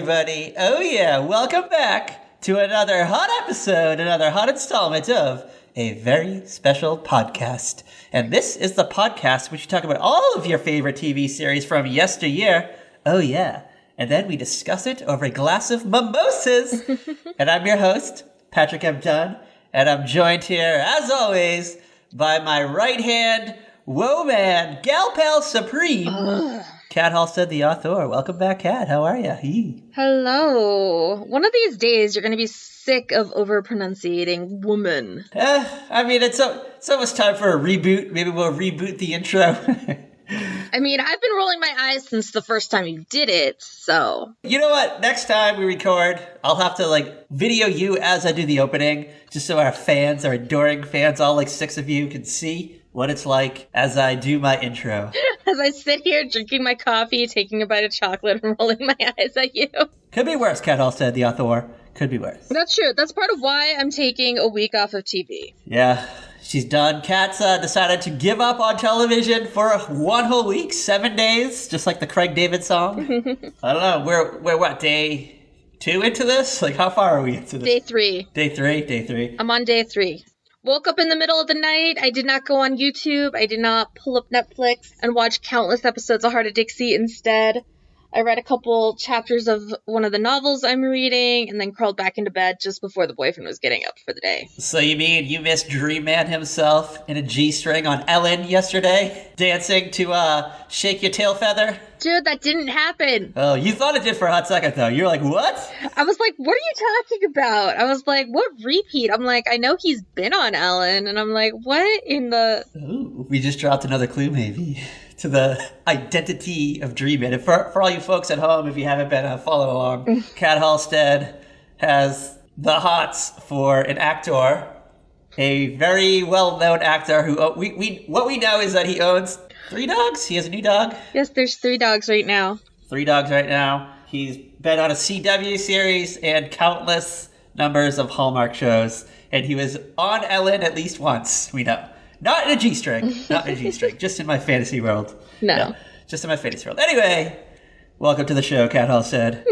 everybody. Oh yeah, welcome back to another hot episode, another hot installment of a very special podcast. And this is the podcast which we talk about all of your favorite TV series from yesteryear. Oh yeah. And then we discuss it over a glass of mimosas. And I'm your host, Patrick M. Dunn. And I'm joined here, as always, by my right hand, whoa man, gal pal supreme, Kat Halstead, the author. Welcome back, Kat. How are you? Hello. One of these days, you're going to be sick of over-pronunciating woman. I mean, it's almost time for a reboot. Maybe we'll reboot the intro. I mean, I've been rolling my eyes since the first time you did it, so. You know what? Next time we record, I'll have to, video you as I do the opening, just so our fans, our adoring fans, all, 6 of you, can see what it's like as I do my intro. As I sit here drinking my coffee, taking a bite of chocolate, and rolling my eyes at you. Could be worse, Kat Halstead, the author. Could be worse. That's true. That's part of why I'm taking a week off of TV. Yeah, she's done. Kat's decided to give up on television for 1 whole week, 7 days, just like the Craig David song. I don't know. We're what, day 2 into this? How far are we into this? Day 3. Day 3? I'm on day 3. Woke up in the middle of the night. I did not go on YouTube. I did not pull up Netflix and watch countless episodes of Heart of Dixie instead. I read a couple chapters of one of the novels I'm reading and then crawled back into bed just before the boyfriend was getting up for the day. So you mean you missed Dream Man himself in a G-string on Ellen yesterday? Dancing to Shake Your Tail Feather? Dude, that didn't happen. Oh, you thought it did for a hot second, though. You were like, what? I was like, what are you talking about? I was like, what repeat? I'm like, I know he's been on Ellen. And I'm like, what in the... Ooh, we just dropped another clue, maybe, to the identity of Dream Man. And for all you folks at home, if you haven't been following along, Kat Halstead has the hots for an actor, a very well-known actor who... what we know is that he owns 3 dogs. He has a new dog. Yes, there's 3 dogs right now. 3 dogs right now. He's been on a CW series and countless numbers of Hallmark shows. And he was on Ellen at least once, we know. Not in a G-string. Not in a G-string. Just in my fantasy world. No. Just in my fantasy world. Anyway, welcome to the show, Kat Halstead.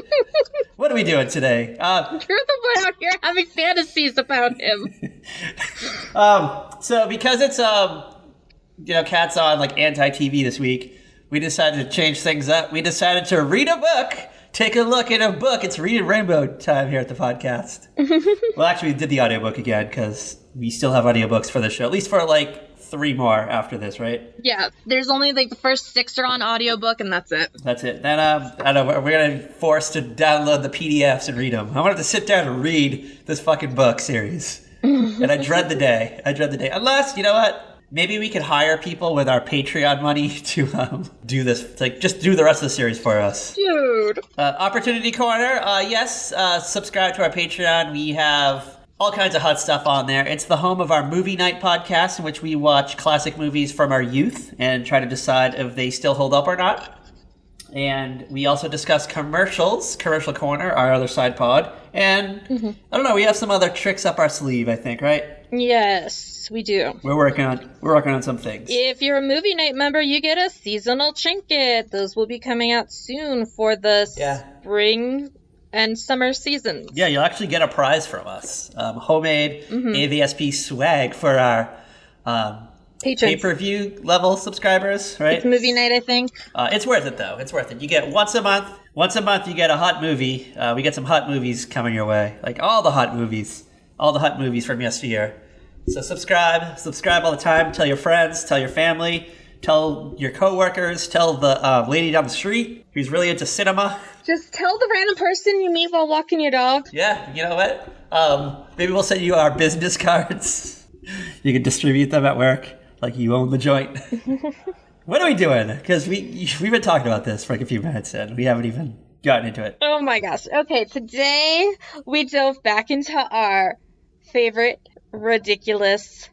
What are we doing today? You're the one out here having fantasies about him. So because it's... Kat's on anti-TV this week. We decided to change things up. We decided to read a book. Take a look at a book. It's Read Rainbow time here at the podcast. Well, actually, we did the audiobook again because we still have audiobooks for the show. At least for 3 more after this, right? Yeah, there's only the first 6 are on audiobook and that's it. That's it. Then I don't know. We're gonna be forced to download the PDFs and read them. I wanted to sit down and read this fucking book series, and I dread the day. Unless, you know what? Maybe we could hire people with our Patreon money to do this, just do the rest of the series for us. Dude. Opportunity Corner, yes, subscribe to our Patreon. We have all kinds of hot stuff on there. It's the home of our Movie Night podcast, in which we watch classic movies from our youth and try to decide if they still hold up or not. And we also discuss Commercial Corner, our other side pod. And, I don't know, we have some other tricks up our sleeve, I think, right? Yes, we do. We're working on some things. If you're a Movie Night member, you get a seasonal trinket. Those will be coming out soon for the spring and summer seasons. Yeah, you'll actually get a prize from us. Homemade AVSP swag for our patrons. Pay-per-view level subscribers, right? It's Movie Night, I think. It's worth it, though. It's worth it. You get once a month. Once a month, you get a hot movie. We get some hot movies coming your way. All the hot movies. All the hot movies from yesteryear. So subscribe all the time. Tell your friends, tell your family, tell your coworkers, tell the lady down the street who's really into cinema. Just tell the random person you meet while walking your dog. Yeah, you know what? Maybe we'll send you our business cards. You can distribute them at work like you own the joint. What are we doing? Because we've been talking about this for a few minutes and we haven't even gotten into it. Oh my gosh. Okay, today we dove back into our favorite ridiculous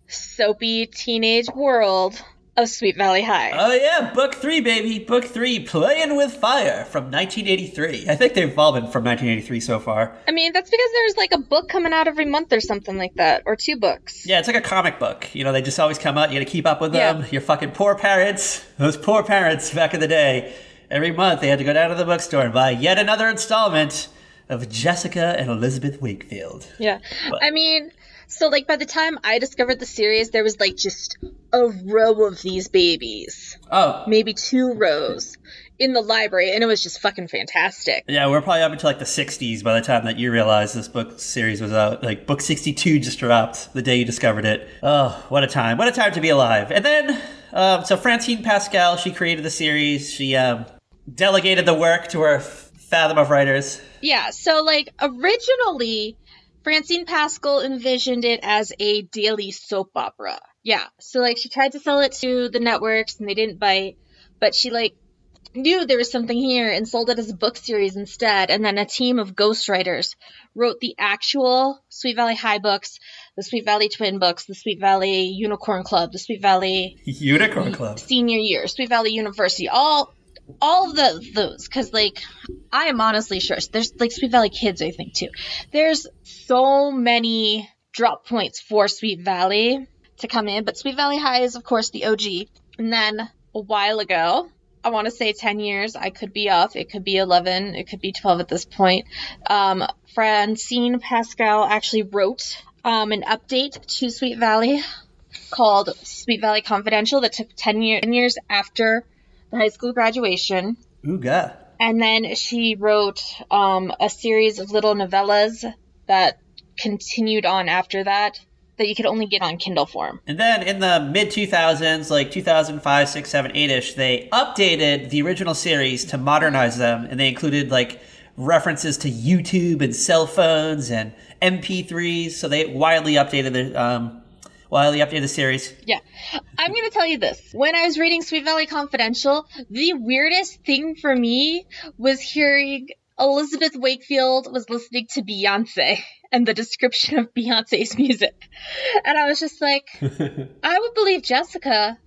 soapy teenage world of Sweet Valley High. Oh yeah, book 3, baby. Book 3, Playing with Fire from 1983. I think they've all been from 1983 so far. I mean, that's because there's a book coming out every month or something like that, or 2 books. Yeah, it's like a comic book. They just always come out. You gotta keep up with them. Your fucking poor parents, those poor parents back in the day, Every month they had to go down to the bookstore and buy yet another installment of Jessica and Elizabeth Wakefield. Yeah. But- I mean, so like by the time I discovered the series, there was like just a row of these babies. Oh. Maybe 2 rows in the library, and it was just fucking fantastic. Yeah, we're probably up into like the 60s by the time that you realized this book series was out. Like book 62 just dropped the day you discovered it. Oh, what a time. What a time to be alive. And then, so Francine Pascal, she created the series. She delegated the work to her fathom of writers. Yeah, so like originally, Francine Pascal envisioned it as a daily soap opera. Yeah, so like she tried to sell it to the networks and they didn't bite, but she like knew there was something here and sold it as a book series instead. And then a team of ghostwriters wrote the actual Sweet Valley High books, the Sweet Valley Twin books, the Sweet Valley Unicorn Club, the Sweet Valley Unicorn Club Senior Year, Sweet Valley University, all of those, because like I am honestly sure there's like Sweet Valley Kids, I think too. There's so many drop points for Sweet Valley to come in, but Sweet Valley High is of course the OG. And then a while ago, I want to say 10 years, I could be off, it could be 11, it could be 12 at this point, Francine Pascal actually wrote an update to Sweet Valley called Sweet Valley Confidential that took 10 years after the high school graduation. Ooga. And then she wrote a series of little novellas that continued on after that you could only get on Kindle form. And then in the mid-2000s, like 2005, 6, 7, 8-ish, they updated the original series to modernize them, and they included like references to YouTube and cell phones and MP3s, so they widely updated the series. Yeah. I'm going to tell you this. When I was reading Sweet Valley Confidential, the weirdest thing for me was hearing Elizabeth Wakefield was listening to Beyonce and the description of Beyonce's music. And I was just like, I would believe Jessica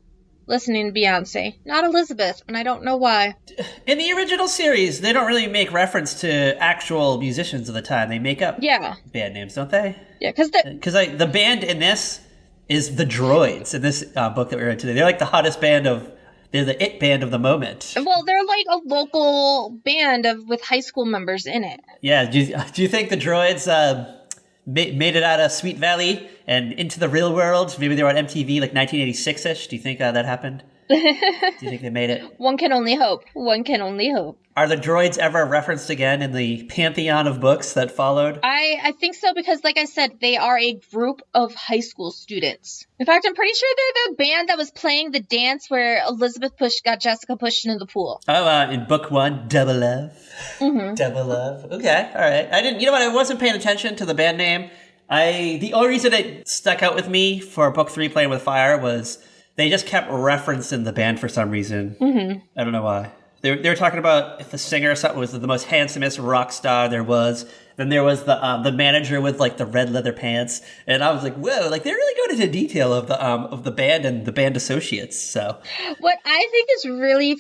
listening to Beyonce, not Elizabeth, and I don't know why. In the original series, they don't really make reference to actual musicians of the time. They make up band names, don't they? Yeah, because the band in this is the Droids in this book that we read today. They're like the hottest band they're the it band of the moment. Well, they're like a local band with high school members in it. Yeah, do you think the Droids made it out of Sweet Valley and into the real world? Maybe they were on MTV like 1986-ish. Do you think that happened? Do you think they made it? One can only hope. One can only hope. Are the Droids ever referenced again in the pantheon of books that followed? I think so because, like I said, they are a group of high school students. In fact, I'm pretty sure they're the band that was playing the dance where Elizabeth got Jessica pushed into the pool. Oh, in book 1, Double Love. Mm-hmm. Double Love. Okay, all right. I wasn't paying attention to the band name. The only reason it stuck out with me for book 3, Playing with Fire, was they just kept referencing the band for some reason. Mm-hmm. I don't know why. They were talking about if the singer or something was the most handsomest rock star there was. Then there was the manager with like the red leather pants, and I was like, whoa! Like they're really going into detail of the band and the band associates. So what I think is really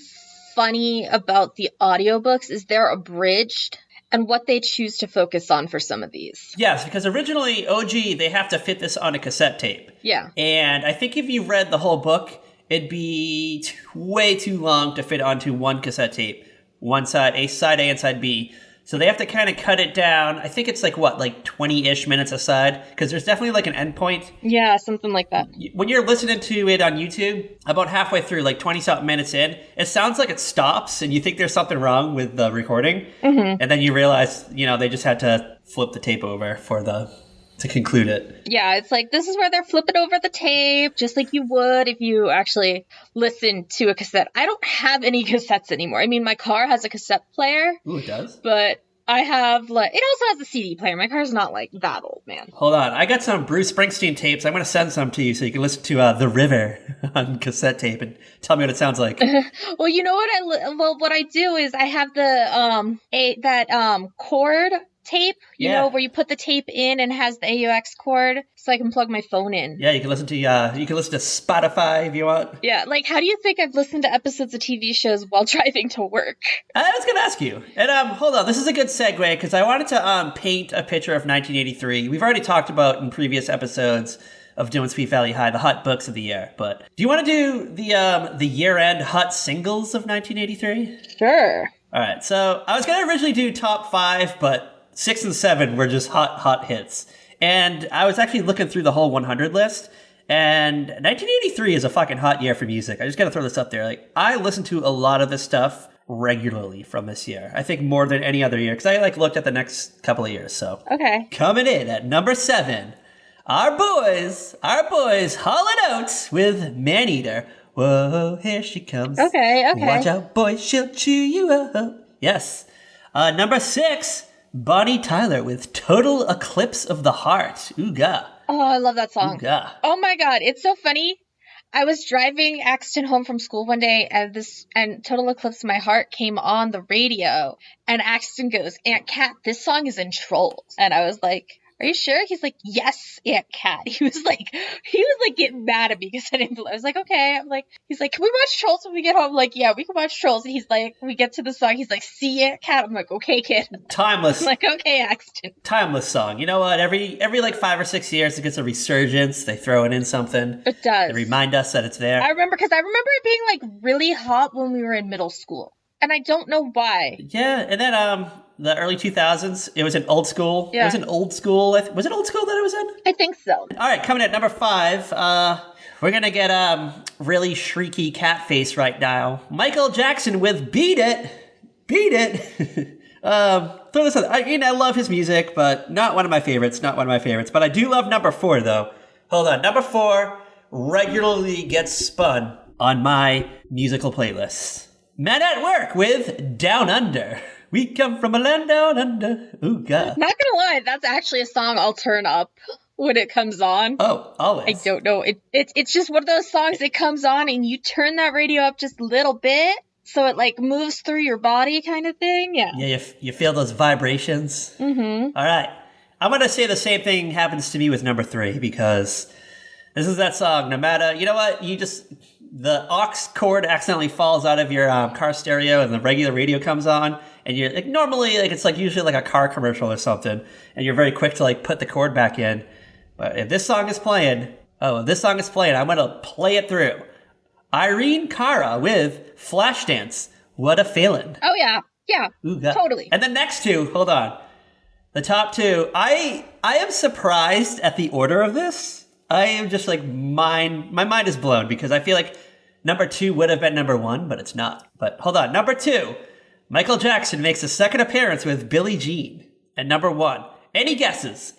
funny about the audiobooks is they're abridged and what they choose to focus on for some of these. Yes, because originally OG they have to fit this on a cassette tape. Yeah, and I think if you read the whole book, it'd be way too long to fit onto one cassette tape. One side, side A and side B. So they have to kind of cut it down. I think it's like 20-ish minutes a side, because there's definitely like an end point. Yeah, something like that. When you're listening to it on YouTube, about halfway through, like 20-something minutes in, it sounds like it stops, and you think there's something wrong with the recording. Mm-hmm. And then you realize, they just had to flip the tape over to conclude it. Yeah, it's like, this is where they're flipping over the tape, just like you would if you actually listen to a cassette. I don't have any cassettes anymore. I mean, my car has a cassette player. Ooh, it does? But I have, it also has a CD player. My car's not, that old, man. Hold on. I got some Bruce Springsteen tapes. I'm going to send some to you so you can listen to The River on cassette tape and tell me what it sounds like. Well, you know what what I do is I have the, cord tape, where you put the tape in and has the AUX cord, so I can plug my phone in. Yeah, you can listen to Spotify if you want. Yeah, how do you think I've listened to episodes of TV shows while driving to work? I was going to ask you. And hold on, this is a good segue because I wanted to paint a picture of 1983. We've already talked about in previous episodes of doing Sweet Valley High, the hot books of the year. But do you want to do the year-end hot singles of 1983? Sure. All right, so I was going to originally do top 5, but 6 and 7 were just hot hits. And I was actually looking through the whole 100 list, and 1983 is a fucking hot year for music. I just got to throw this up there. Like, I listened to a lot of this stuff regularly from this year. I think more than any other year, because I looked at the next couple of years. So okay, coming in at number 7, our boys, Hall & Oates with Maneater. Whoa, here she comes. Okay. Watch out, boys, she'll chew you up. Yes. Number 6, Bonnie Tyler with Total Eclipse of the Heart. Ooga. Oh, I love that song. Ooga. Oh my God, it's so funny. I was driving Axton home from school one day, and Total Eclipse of My Heart came on the radio, and Axton goes, "Aunt Kat, this song is in Trolls." And I was like, "Are you sure?" He's like, "Yes, Aunt Kat." He was like getting mad at me because I didn't. I was like, "Okay." He's like, "Can we watch Trolls when we get home?" I'm like, "Yeah, we can watch Trolls." And he's like, we get to the song. He's like, "See, Aunt Kat." I'm like, "Okay, kid." Timeless. I'm like, "Okay, Axton." Timeless song. You know what? Every like 5 or 6 years, it gets a resurgence. They throw it in something. It does. They remind us that it's there. I remember it being like really hot when we were in middle school, and I don't know why. Yeah, and then the early 2000s, it was an old school. Yeah. It was an old school. Was it old school that it was in? I think so. All right, coming at number 5, we're gonna get really shrieky cat face right now. Michael Jackson with "Beat It." Throw this on. I love his music, but not one of my favorites. But I do love number 4 though. Hold on, number 4 regularly gets spun on my musical playlist. Men at Work with "Down Under." We come from a land down under. Ooga. Not gonna lie, that's actually a song I'll turn up when it comes on. Oh, always. I don't know. It's just one of those songs that comes on and you turn that radio up just a little bit so it like moves through your body kind of thing. Yeah. Yeah, you feel those vibrations. Mm-hmm. All right. I'm going to say the same thing happens to me with number 3 because this is that song. No matter, you know what? The aux cord accidentally falls out of your car stereo and the regular radio comes on. And you're like, normally, like, it's like usually like a car commercial or something. And you're very quick to like put the cord back in. But if this song is playing, I'm going to play it through. Irene Cara with "Flashdance." What a feeling. Oh, yeah. Yeah. Ooga. Totally. And the next 2, hold on. The top 2, I am surprised at the order of this. I am just like, my mind is blown because I feel like number 2 would have been number 1, but it's not. But hold on. Number 2, Michael Jackson makes a second appearance with Billie Jean. And number 1, any guesses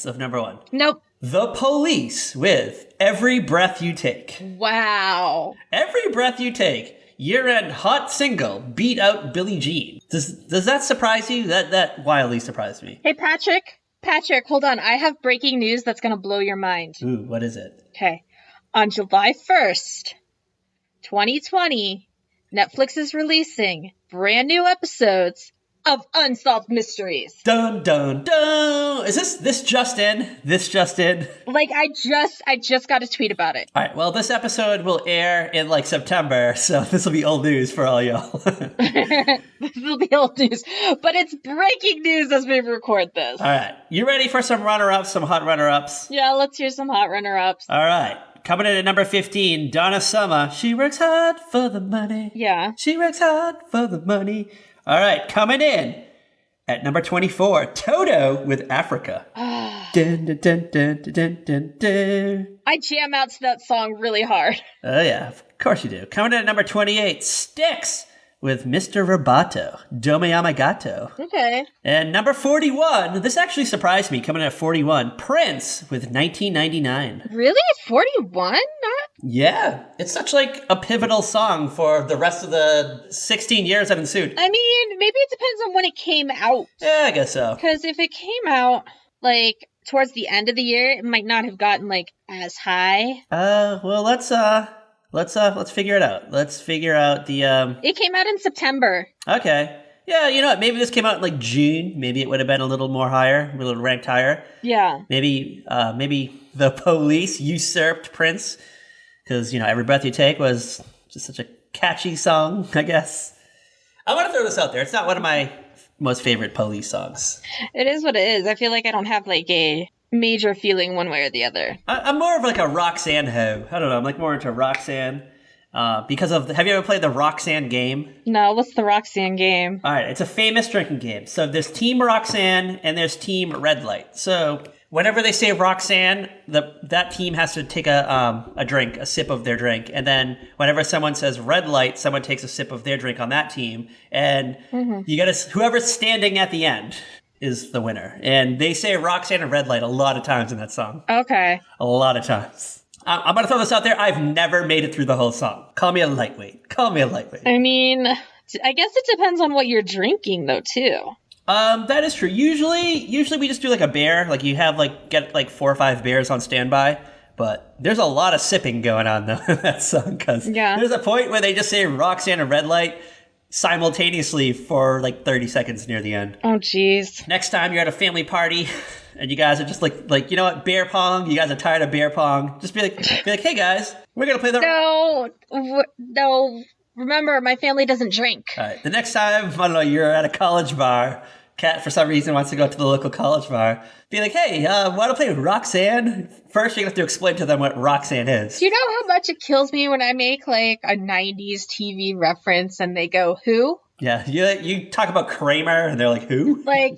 of number 1? Nope. The Police with "Every Breath You Take." Wow. Every Breath You Take. Year-end hot single beat out Billie Jean. Does that surprise you? That wildly surprised me. Hey, Patrick, hold on. I have breaking news that's going to blow your mind. Ooh, what is it? Okay. On July 1st, 2020, Netflix is releasing brand new episodes of Unsolved Mysteries. Dun, dun, dun. Is this just in? Like, I just got a tweet about it. All right, well, this episode will air in like September, so this will be old news for all y'all. This will be old news, but it's breaking news as we record this. All right, you ready for some runner-ups, some hot runner-ups? Yeah, let's hear some hot runner-ups. All right, coming in at number 15, Donna Summer. She works hard for the money. Yeah. She works hard for the money. All right, coming in at number 24, Toto with "Africa." Dun, dun, dun, dun, dun, dun, dun. I jam out to that song really hard. Oh, yeah, of course you do. Coming in at number 28, Styx with "Mr. Roboto, Dome Yamagato." Okay. And number 41, this actually surprised me, coming in at 41, Prince with "1999." Really? 41? Yeah, it's such like a pivotal song for the rest of the 16 years that ensued. I mean, maybe it depends on when it came out. Yeah, I guess so. Because if it came out, like, towards the end of the year, it might not have gotten, like, as high. Well, let's figure it out. Let's figure out the, It came out in September. Okay. Yeah, you know what? Maybe this came out in like June. Maybe it would have been a little more higher, a little ranked higher. Yeah. Maybe the Police usurped Prince because, "Every Breath You Take" was just such a catchy song, I guess. I want to throw this out there. It's not one of my most favorite Police songs. It is what it is. I feel like I don't have, like, a major feeling one way or the other. I'm more of like a Roxanne hoe. I don't know. I'm like more into Roxanne because of. Have you ever played the Roxanne game? No, what's the Roxanne game? All right, it's a famous drinking game. So there's Team Roxanne and there's Team Red Light. So whenever they say Roxanne, that team has to take a drink, a sip of their drink, and then whenever someone says Red Light, someone takes a sip of their drink on that team, and you gotta whoever's standing at the end is the winner. And they say Roxanne and Red Light a lot of times in that song. Okay. A lot of times. I'm going to throw this out there. I've never made it through the whole song. Call me a lightweight. Call me a lightweight. I mean, I guess it depends on what you're drinking, though, too. That is true. Usually we just do like a bear. Like you have get 4 or 5 bears on standby. But there's a lot of sipping going on though in that song because there's a point where they just say Roxanne and Red Light simultaneously for like 30 seconds near the end. Oh, jeez. Next time you're at a family party and you guys are just like, you know what, bear pong, you guys are tired of bear pong, just be like, hey guys, we're going to play the... No, remember, my family doesn't drink. All right, the next time, I don't know, you're at a college bar, Kat, for some reason, wants to go to the local college bar, be like, hey, want to play Roxanne? First, you're going to have to explain to them what Roxanne is. Do you know how much it kills me when I make, like, a 90s TV reference and they go, who? Yeah, you talk about Kramer, and they're like, who? I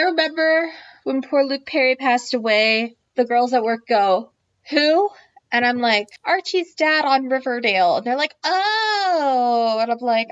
remember when poor Luke Perry passed away, the girls at work go, who? And I'm like, Archie's dad on Riverdale. And they're like, oh. And I'm like,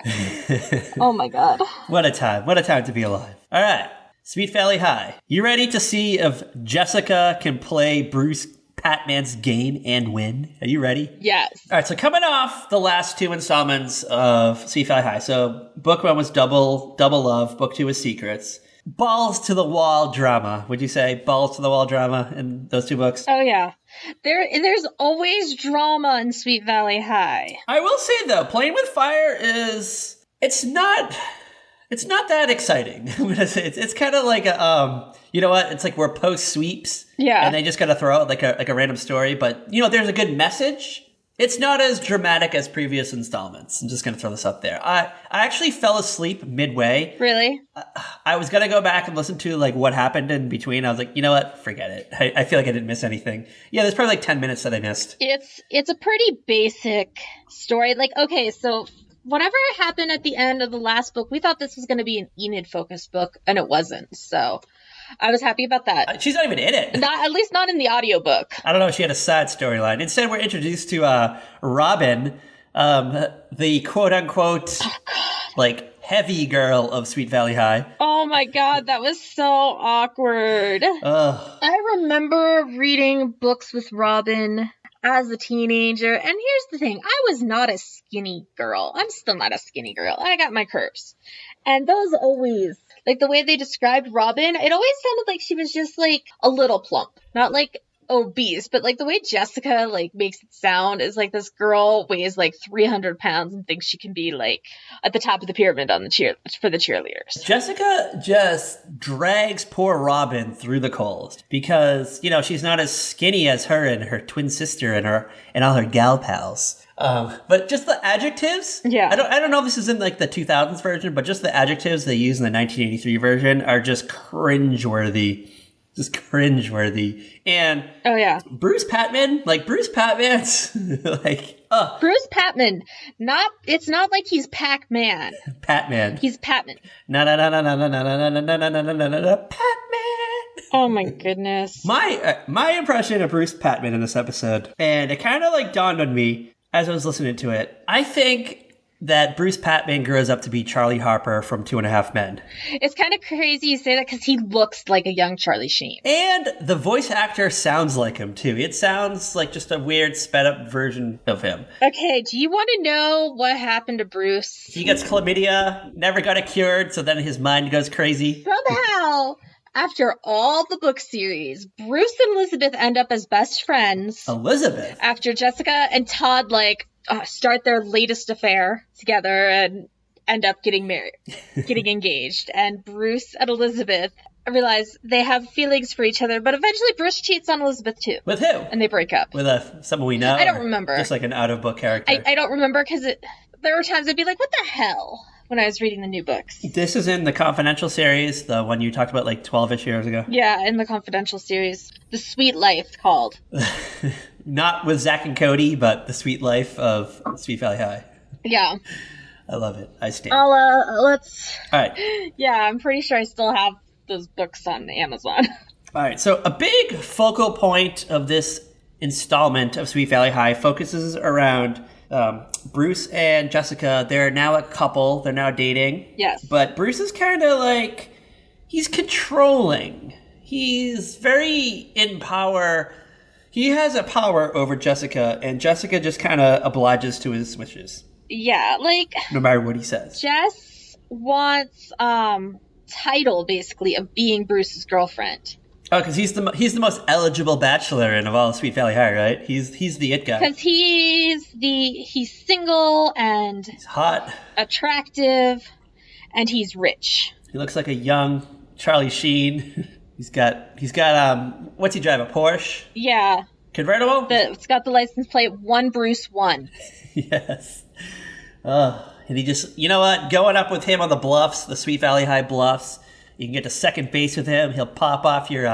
oh my God. What a time. What a time to be alive. All right. Sweet Valley High. You ready to see if Jessica can play Bruce Patman's game and win? Are you ready? Yes. All right. So coming off the last 2 installments of Sweet Valley High. So book 1 was Double Love. Book 2 was Secrets. Balls to the wall drama. Would you say balls to the wall drama in those 2 books? Oh, yeah. There's always drama in Sweet Valley High. I will say, though, Playing with Fire is... It's not that exciting. I'm going to say it's kind of like you know what? It's like we're post sweeps. Yeah. And they just got to throw out like a random story. But, you know, there's a good message. It's not as dramatic as previous installments. I'm just going to throw this up there. I actually fell asleep midway. Really? I was going to go back and listen to like what happened in between. I was like, you know what? Forget it. I feel like I didn't miss anything. Yeah, there's probably like 10 minutes that I missed. It's a pretty basic story. Like, okay, so whatever happened at the end of the last book, we thought this was going to be an Enid-focused book, and it wasn't. So I was happy about that. She's not even in it. At least not in the audiobook. I don't know if she had a sad storyline. Instead, we're introduced to Robin, the quote-unquote, like, heavy girl of Sweet Valley High. Oh my God, that was so awkward. I remember reading books with Robin as a teenager, and here's the thing. I was not a skinny girl. I'm still not a skinny girl. I got my curves. And those always... Like, the way they described Robin, it always sounded like she was just, like, a little plump. Not, like, obese, but, like, the way Jessica, like, makes it sound is, like, this girl weighs, like, 300 pounds and thinks she can be, like, at the top of the pyramid on the for the cheerleaders. Jessica just drags poor Robin through the coals because, you know, she's not as skinny as her and her twin sister and all her gal pals. But just the adjectives, yeah. I don't know if this is in like the 2000s version, but just the adjectives they use in the 1983 version are just cringeworthy. And oh yeah, Bruce Patman's like Bruce Patman. It's not like he's Pac-Man. Patman. He's Patman. Patman. Oh my goodness. My impression of Bruce Patman in this episode, and it kind of like dawned on me as I was listening to it. I think that Bruce Patman grows up to be Charlie Harper from 2.5 Men. It's kind of crazy you say that because he looks like a young Charlie Sheen. And the voice actor sounds like him too. It sounds like just a weird sped up version of him. Okay, do you want to know what happened to Bruce? He gets chlamydia, never got it cured, so then his mind goes crazy. Somehow, after all the book series, Bruce and Elizabeth end up as best friends. Elizabeth? After Jessica and Todd, start their latest affair together and end up getting married, getting engaged. And Bruce and Elizabeth realize they have feelings for each other, but eventually Bruce cheats on Elizabeth too. With who? And they break up. With someone we know? I don't remember. Just like an out-of-book character? I don't remember because there were times I'd be like, what the hell? when I was reading the new books. This is in the Confidential series, the one you talked about like 12-ish years ago. Yeah, in the Confidential series. The Sweet Life called. Not with Zach and Cody, but the Sweet Life of Sweet Valley High. Yeah. I love it. I stand. Let's... All right. Yeah, I'm pretty sure I still have those books on Amazon. All right. So a big focal point of this installment of Sweet Valley High focuses around Bruce and Jessica. They're now a couple. They're now dating. Yes. But Bruce is kind of like, he's controlling. He's very in power. He has a power over Jessica, and Jessica just kind of obliges to his wishes. Yeah, like... No matter what he says. Jess wants, title, basically, of being Bruce's girlfriend. Oh, because he's the most eligible bachelor in of all of Sweet Valley High, right? He's the it guy. Because he's single, and... He's hot. Attractive, and he's rich. He looks like a young Charlie Sheen. He's got what's he drive, a Porsche? Yeah. Convertible? It's got the license plate 1 Bruce 1. Yes. And he just, you know what? Going up with him on the bluffs, the Sweet Valley High bluffs, you can get to second base with him. He'll pop off your,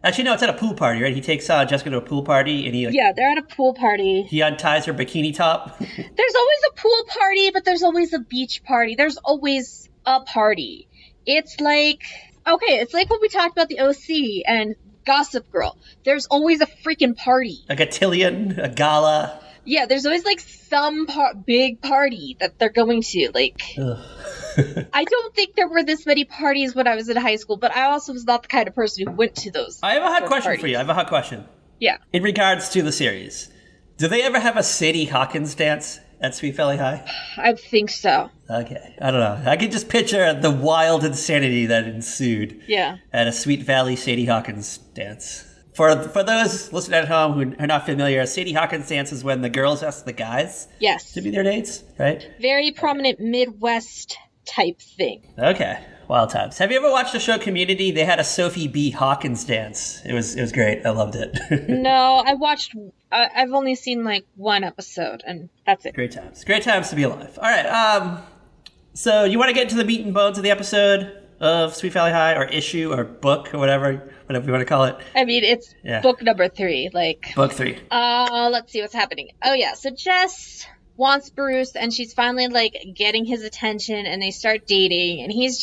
actually, no, it's at a pool party, right? He takes Jessica to a pool party, and Yeah, they're at a pool party. He unties her bikini top. There's always a pool party, but there's always a beach party. There's always a party. It's like... Okay, it's like what we talked about the OC and Gossip Girl. There's always a freaking party. A cotillion, a gala. Yeah, there's always like some big party that they're going to. Like, I don't think there were this many parties when I was in high school, but I also was not the kind of person who went to those. I have a hot question parties. for you. I have a hot question. Yeah. In regards to the series, do they ever have a Sadie Hawkins dance at Sweet Valley High? I think so. Okay. I don't know. I can just picture the wild insanity that ensued at a Sweet Valley Sadie Hawkins dance. For those listening at home who are not familiar, Sadie Hawkins dance is when the girls ask the guys to be their dates, right? Very prominent Midwest type thing. Okay. Wild times. Have you ever watched the show Community? They had a Sophie B. Hawkins dance. It was great. I loved it. No, I've only seen like one episode, and that's it. Great times. Great times to be alive. All right. So you want to get into the meat and bones of the episode of Sweet Valley High, or issue, or book, or whatever you want to call it? I mean, it's book number 3. Like book 3. Let's see what's happening. Oh yeah, so Jess wants Bruce, and she's finally like getting his attention, and they start dating, and he's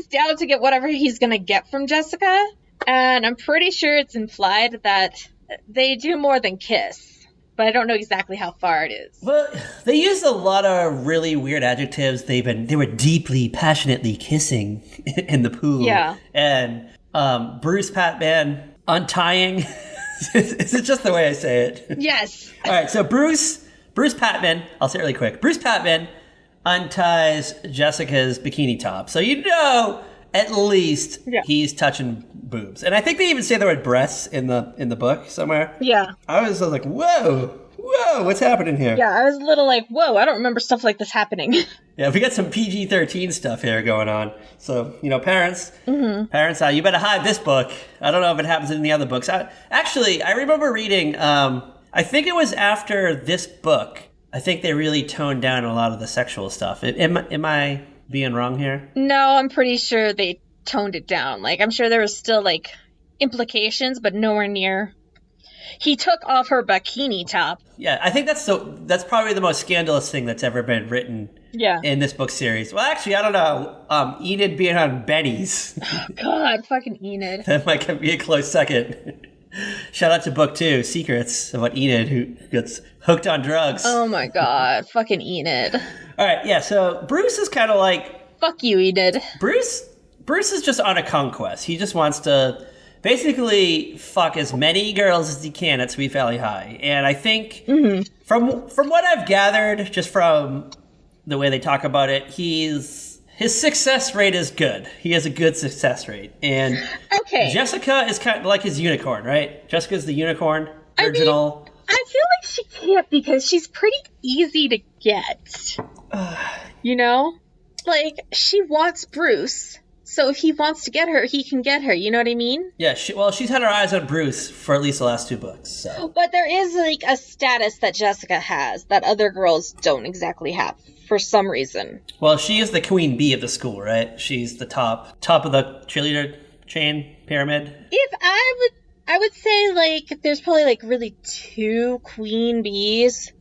down to get whatever he's gonna get from Jessica, and I'm pretty sure it's implied that they do more than kiss. But I don't know exactly how far it is. Well, they used a lot of really weird adjectives. They were deeply, passionately kissing in the pool. Yeah. And Bruce Patman untying. Is it just the way I say it? Yes. All right. So Bruce Patman. I'll say it really quick. Bruce Patman unties Jessica's bikini top. So you know at least he's touching boobs. And I think they even say the word breasts in the book somewhere. Yeah. I was like, whoa, what's happening here? Yeah, I was a little like, whoa, I don't remember stuff like this happening. Yeah, we got some PG-13 stuff here going on. So, parents, you better hide this book. I don't know if it happens in the other books. I remember reading, I think it was after this book, I think they really toned down a lot of the sexual stuff. Am I being wrong here? No, I'm pretty sure they toned it down. Like, I'm sure there was still, like, implications, but nowhere near. He took off her bikini top. Yeah, I think that's probably the most scandalous thing that's ever been written in this book series. Well, actually, I don't know. Enid being on Benny's. Oh, God, fucking Enid. That might be a close second. Shout out to book 2, Secrets, about Enid, who gets hooked on drugs. Oh my God, fucking Enid. All right, yeah, so Bruce is kind of like... Fuck you, Enid. Bruce is just on a conquest. He just wants to basically fuck as many girls as he can at Sweet Valley High. And I think from what I've gathered, just from the way they talk about it, his success rate is good. He has a good success rate. And Jessica is kind of like his unicorn, right? Jessica's the unicorn, virginal. I feel like she can't because she's pretty easy to get. You know? Like, she wants Bruce, so if he wants to get her, he can get her. You know what I mean? Yeah, she's had her eyes on Bruce for at least the last 2 books. So. But there is, like, a status that Jessica has that other girls don't exactly have. for some reason. Well, she is the queen bee of the school, right? She's the top of the cheerleader chain pyramid. I would say, like, there's probably, like, really two queen bees.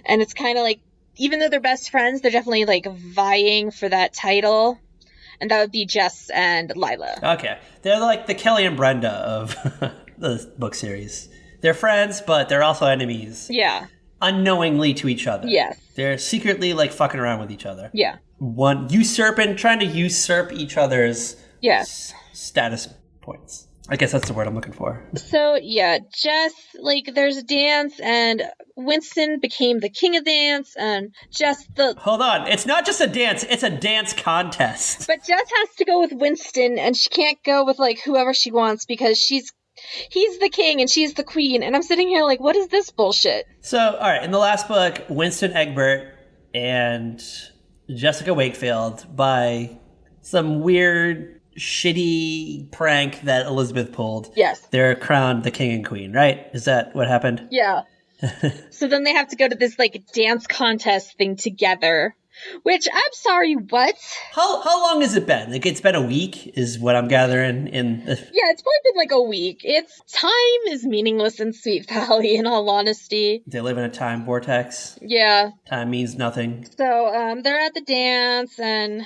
And it's kind of like, even though they're best friends, they're definitely, like, vying for that title. And that would be Jess and Lila. Okay. They're like the Kelly and Brenda of the book series. They're friends, but they're also enemies. Yeah. Unknowingly to each other. Yes. They're secretly, like, fucking around with each other. Yeah. Trying to usurp each other's status points. I guess that's the word I'm looking for. So, yeah, Jess, like, there's a dance, and Winston became the king of dance, and Jess Hold on, it's not just a dance, it's a dance contest. But Jess has to go with Winston, and she can't go with, like, whoever she wants, because he's the king, and she's the queen, and I'm sitting here like, what is this bullshit? So, alright, in the last book, Winston Egbert and Jessica Wakefield, by some weird shitty prank that Elizabeth pulled. Yes. They're crowned the king and queen, right? Is that what happened? Yeah. So then they have to go to this, like, dance contest thing together. Which, I'm sorry, what? How long has it been? Like, it's been a week, is what I'm gathering in... Yeah, it's probably been, like, a week. Time is meaningless in Sweet Valley, in all honesty. They live in a time vortex. Yeah. Time means nothing. So, they're at the dance, and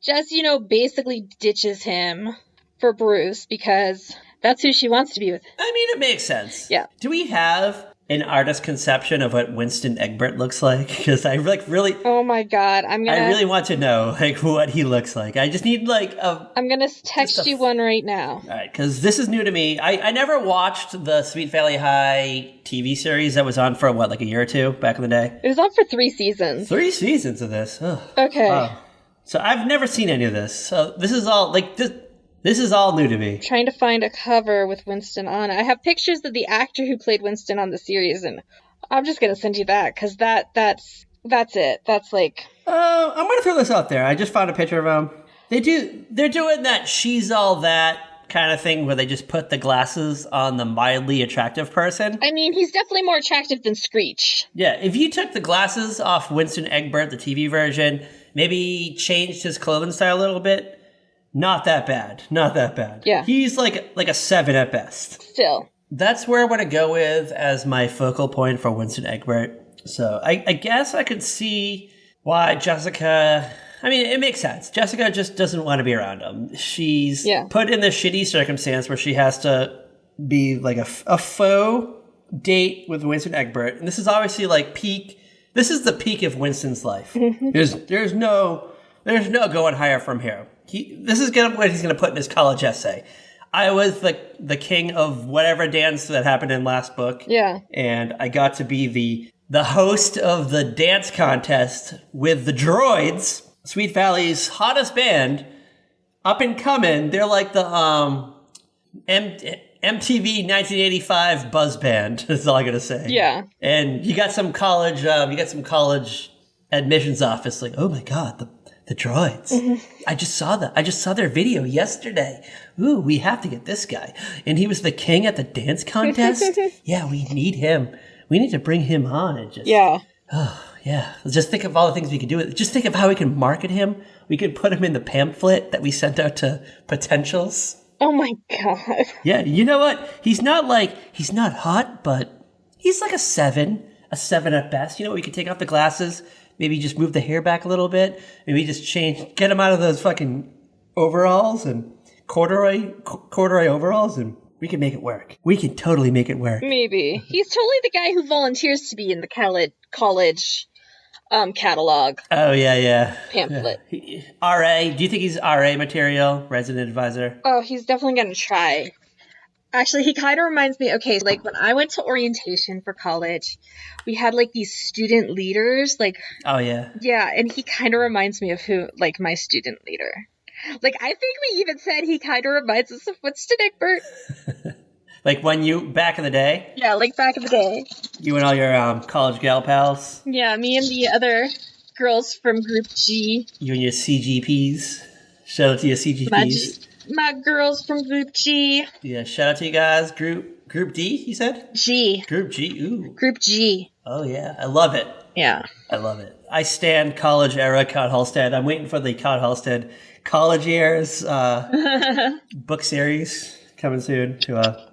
Jess, basically ditches him for Bruce, because that's who she wants to be with. I mean, it makes sense. Yeah. Do we have an artist conception of what Winston Egbert looks like? Because I really... Oh my god, I really want to know, like, what he looks like. I just need, like, I'm gonna text you one right now. Alright, because this is new to me. I never watched the Sweet Valley High TV series that was on for, like a year or two back in the day? It was on for 3 seasons. 3 seasons of this. Ugh. Okay. Wow. So I've never seen any of this. So this is all, like, this is all new to me. Trying to find a cover with Winston on it. I have pictures of the actor who played Winston on the series, and I'm just gonna send you that, because that's it. That's like... I'm gonna throw this out there. I just found a picture of him. They're doing that she's all that kind of thing where they just put the glasses on the mildly attractive person. I mean, he's definitely more attractive than Screech. Yeah, if you took the glasses off Winston Egbert, the TV version, maybe changed his clothing style a little bit, not that bad. Not that bad. Yeah. He's like a 7 at best. Still. That's where I want to go with as my focal point for Winston Egbert. So I guess I could see why Jessica... I mean, it makes sense. Jessica just doesn't want to be around him. She's put in this shitty circumstance where she has to be like a faux date with Winston Egbert. And this is obviously like peak... This is the peak of Winston's life. There's no going higher from here. This is what he's going to put in his college essay. I was the king of whatever dance that happened in last book. Yeah. And I got to be the host of the dance contest with the Droids, Sweet Valley's hottest band, up and coming. They're like the MTV 1985 buzz band. That's all I gotta say. Yeah. And you got some college admissions office like, oh my god, the Droids. Mm-hmm. I just saw that. I just saw their video yesterday. Ooh, we have to get this guy. And he was the king at the dance contest? Yeah, we need him. We need to bring him on and just... Yeah. Oh, yeah. Just think of all the things we could do. Just think of how we can market him. We could put him in the pamphlet that we sent out to potentials. Oh my god. Yeah, you know what? He's not hot, but he's like a 7 at best. You know, we could take off the glasses, maybe just move the hair back a little bit, maybe just get him out of those fucking overalls and corduroy overalls, and we can make it work. We can totally make it work. Maybe. He's totally the guy who volunteers to be in the college catalog. Oh, yeah. Pamphlet. Yeah. RA, do you think he's RA material, resident advisor? Oh, he's definitely going to try. Actually, he kind of reminds me, okay, like when I went to orientation for college, we had like these student leaders, like... Oh, yeah. Yeah, and he kind of reminds me of my student leader. Like, I think we even said he kind of reminds us of Winston Egbert. Like back in the day? Yeah, like back in the day. You and all your college gal pals? Yeah, me and the other girls from Group G. You and your CGPs? Shout out to your CGPs. My girls from Group G. Yeah, shout out to you guys. Group D, you said? G. Group G, ooh. Group G. Oh, yeah, I love it. Yeah. I love it. I stand college era Cod Halstead. I'm waiting for the Cod Halstead college years book series coming soon to a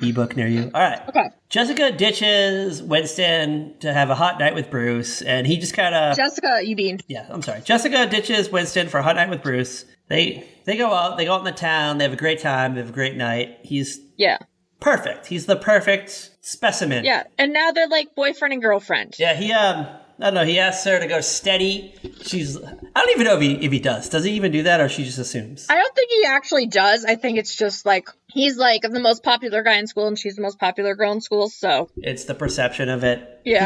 ebook near you. All right. Okay. Jessica ditches Winston to have a hot night with Bruce, and he just kind of... Jessica, you mean? Yeah, I'm sorry. Jessica ditches Winston for a hot night with Bruce. They go out. They go out in the town. They have a great time. They have a great night. He's perfect. He's the perfect specimen. Yeah, and now they're like boyfriend and girlfriend. Yeah, he I don't know. He asks her to go steady. I don't even know if he does. Does he even do that, or she just assumes? I don't think he actually does. I think it's just like he's like the most popular guy in school, and she's the most popular girl in school. So it's the perception of it. Yeah,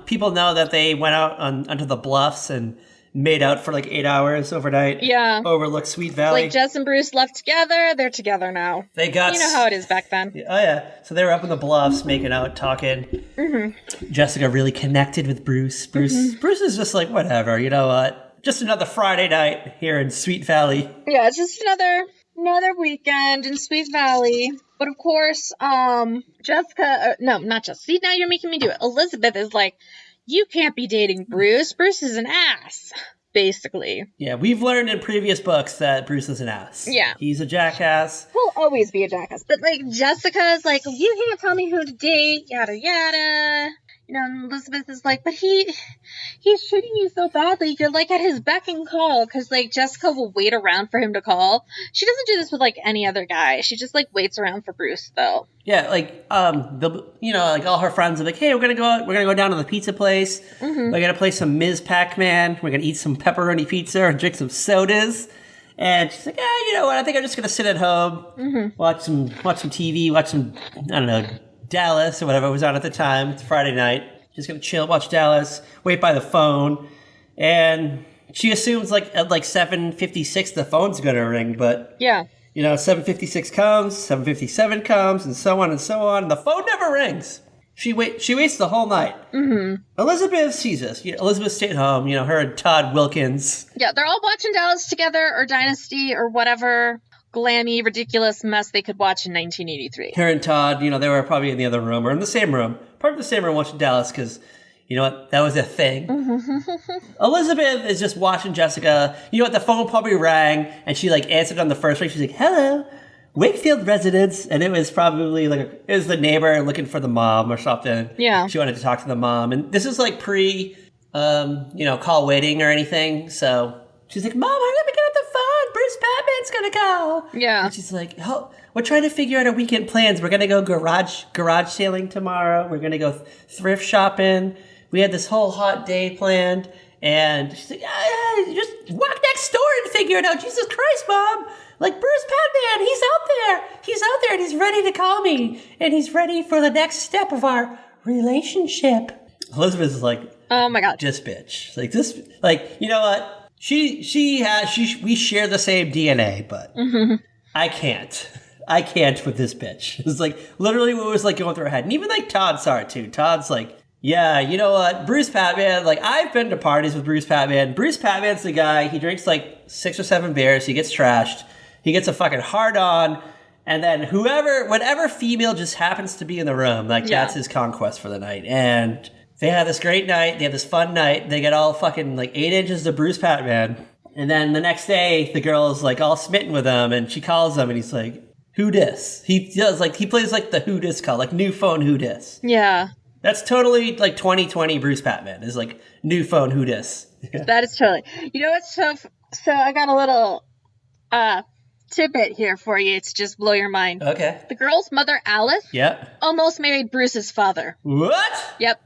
people know that they went out onto the bluffs and made out for like 8 hours overnight. Yeah, overlooked Sweet Valley. Like Jess and Bruce left together. They're together now. They got. You know how it is back then. Oh yeah. So they were up in the bluffs, making out, talking. Mm-hmm. Jessica really connected with Bruce. Bruce is just like, whatever. You know what? Just another Friday night here in Sweet Valley. Yeah, it's just another weekend in Sweet Valley. But of course, Jessica. No, not Jessica. See, now you're making me do it. Elizabeth is like, you can't be dating Bruce. Bruce is an ass, basically. Yeah, we've learned in previous books that Bruce is an ass. Yeah. He's a jackass. He'll always be a jackass. But, like, Jessica's like, you can't tell me who to date, yada, yada. You know, and Elizabeth is like, but he's treating you so badly. You're, like, at his beck and call. Because, like, Jessica will wait around for him to call. She doesn't do this with, like, any other guy. She just, like, waits around for Bruce, though. Yeah, like, like, all her friends are like, hey, we're gonna go down to the pizza place. Mm-hmm. We're gonna play some Ms. Pac-Man. We're gonna eat some pepperoni pizza and drink some sodas. And she's like, you know what? I think I'm just gonna sit at home, watch some TV, watch some, I don't know, Dallas or whatever was on at the time. It's Friday night. Just gonna chill, watch Dallas, wait by the phone, and she assumes like at like 7:56 the phone's gonna ring, but yeah. You know, 7:56 comes, 7:57 comes, and so on and so on. And the phone never rings. She waits the whole night. Mm-hmm. Elizabeth sees this. Elizabeth stayed home. You know, her and Todd Wilkins. Yeah, they're all watching Dallas together, or Dynasty, or whatever glammy, ridiculous mess they could watch in 1983. Her and Todd, you know, they were probably in the other room or in the same room. Part of the same room watching Dallas because, you know what, that was a thing. Elizabeth is just watching Jessica. You know what, the phone probably rang and she like answered on the first ring. She's like, hello, Wakefield residents. And it was probably like, it was the neighbor looking for the mom or something. Yeah. She wanted to talk to the mom. And this is like call waiting or anything. So she's like, Mom, hurry up and get on the phone. Bruce Batman's going to call. Yeah. And she's like, oh, we're trying to figure out our weekend plans. We're going to go garage sailing tomorrow. We're going to go thrift shopping. We had this whole hot day planned. And she's like, just walk next door and figure it out. Jesus Christ, Mom. Like, Bruce Batman, he's out there. He's out there and he's ready to call me. And he's ready for the next step of our relationship. Elizabeth is like, oh my God. This bitch. Like, this, like, you know what? We share the same DNA, but I can't with this bitch. It's like literally what was like going through her head. And even like Todd saw it too. Todd's like, yeah, you know what? Bruce Patman, like I've been to parties with Bruce Patman. Bruce Patman's the guy. He drinks like 6 or 7 beers. He gets trashed. He gets a fucking hard on. And then whatever female just happens to be in the room, like that's his conquest for the night. And they have this great night. They have this fun night. They get all fucking like 8 inches to Bruce Patman. And then the next day, the girl is like all smitten with him. And she calls him and he's like, who dis? He plays like the who dis call, like new phone who dis. Yeah. That's totally like 2020 Bruce Patman is like new phone who dis. That is totally. You know what's so I got a little tidbit here for you. It's just blow your mind. Okay. The girl's mother, Alice, almost married Bruce's father. What? Yep.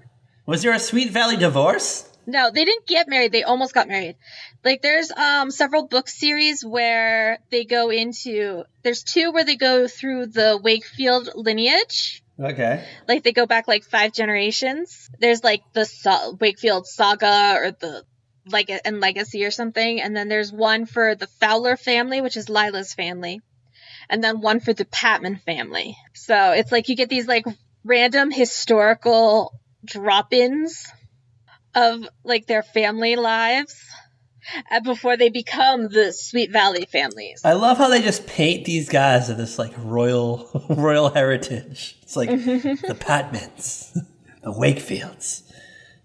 Was there a Sweet Valley divorce? No, they didn't get married. They almost got married. Like, there's several book series where they go into... There's 2 where they go through the Wakefield lineage. Okay. Like, they go back, like, 5 generations. There's, like, the Wakefield Saga or the and Legacy or something. And then there's one for the Fowler family, which is Lila's family. And then one for the Patman family. So it's like you get these, like, random historical drop-ins of like their family lives before they become the Sweet Valley families. I love how they just paint these guys as this like royal heritage. It's like the Patmans, the Wakefields,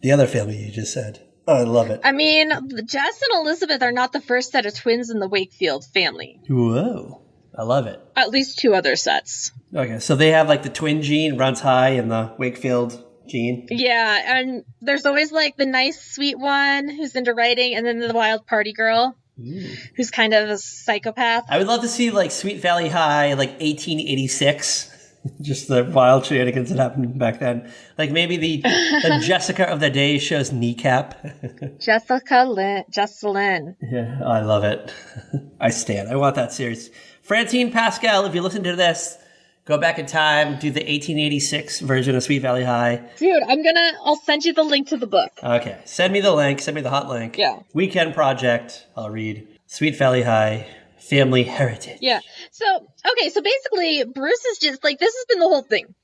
The other family you just said. Oh, I love it. I mean, Jess and Elizabeth are not the first set of twins in the Wakefield family. Whoa. I love it. At least 2 other sets. Okay, so they have like the twin gene runs high in the Wakefield gene. Yeah, and there's always like the nice, sweet one who's into writing, and then the wild party girl who's kind of a psychopath. I would love to see like Sweet Valley High, like 1886. Just the wild shenanigans that happened back then. Like maybe the Jessica of the day shows Kneecap. Jessalyn. Yeah, I love it. I stand. I want that series. Francine Pascal, if you listen to this, go back in time, do the 1886 version of Sweet Valley High. Dude, I'll send you the link to the book. Okay, send me the link. Send me the hot link. Yeah. Weekend project. I'll read Sweet Valley High. Family heritage. Yeah. So basically, Bruce is just, like, this has been the whole thing.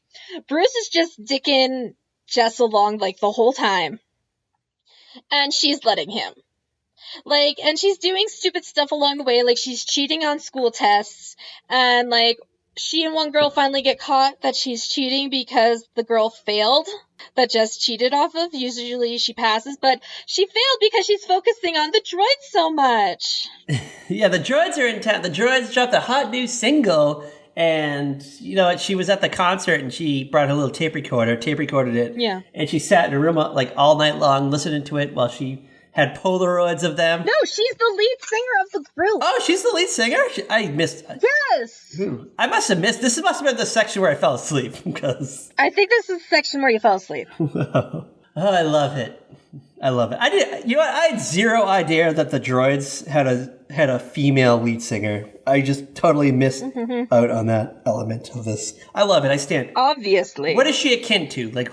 Bruce is just dicking Jess along, like, the whole time. And she's letting him. Like, and she's doing stupid stuff along the way, like, she's cheating on school tests, and, like, she and one girl finally get caught that she's cheating because the girl failed that Jess cheated off of. Usually she passes, but she failed because she's focusing on the droids so much. Yeah, the droids are in town. The droids dropped a hot new single, and you know what? She was at the concert and she brought her little tape recorded it. Yeah. And she sat in a room like all night long listening to it while she had Polaroids of them. No, she's the lead singer of the group. Oh, she's the lead singer? I missed. Yes. I must have missed. This must have been the section where I fell asleep because. I think this is the section where you fell asleep. Oh, I love it. I love it. You know what? I had zero idea that the droids had a female lead singer. I just totally missed out on that element of this. I love it. I stand. Obviously. What is she akin to? Like,